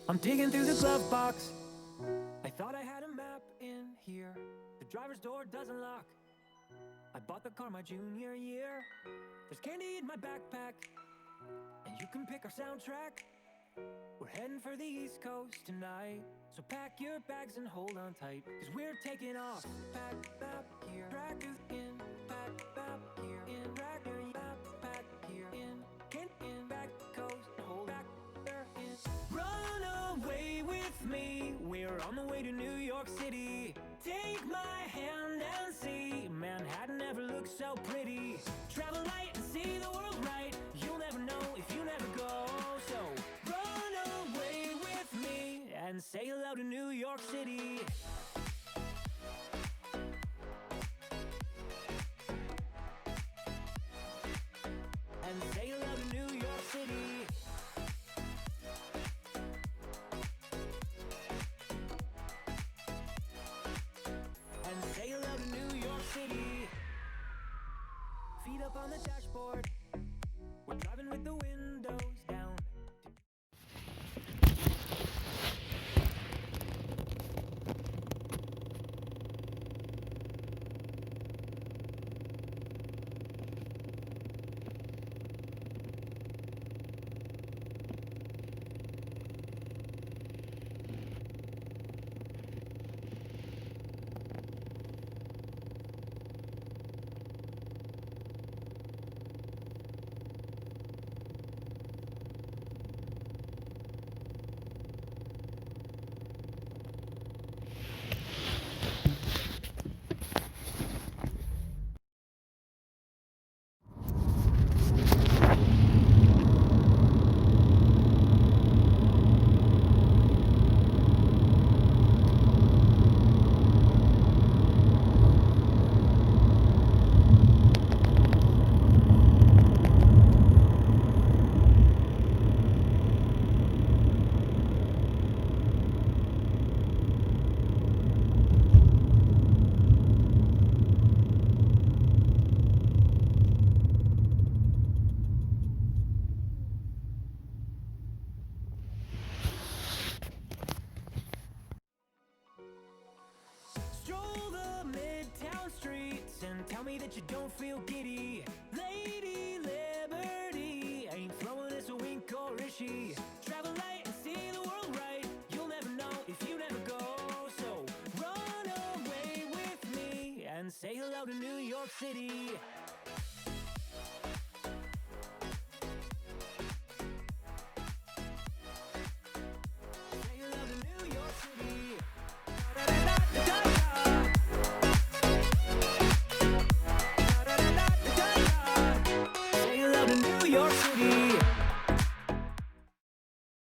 I'm digging through the glove box. I thought I had a map in here. The driver's door doesn't lock. I bought the car my junior year. There's candy in my backpack, and you can pick our soundtrack. We're heading for the East Coast tonight, so pack your bags and hold on tight, cause we're taking off. Pack up here, track in, pack up here, in, track your backpack here, in, back coast, hold back there, in. Run away with me, we're on the way to New York City. Take my hand and see, Manhattan never looks so pretty. Travel light and see the world right, you'll never know if you never go. So run away with me and say hello to New York City. And say hello to New York City. And say hello to New York City. Feet up on the dashboard, we're driving with the windows down. Stroll the midtown streets and tell me that you don't feel giddy. Lady Liberty ain't throwing us a wink, or is she? Travel light and see the world right, you'll never know if you never go. So run away with me and say hello to New York City. Say hello to New York City. Say hello to New York City.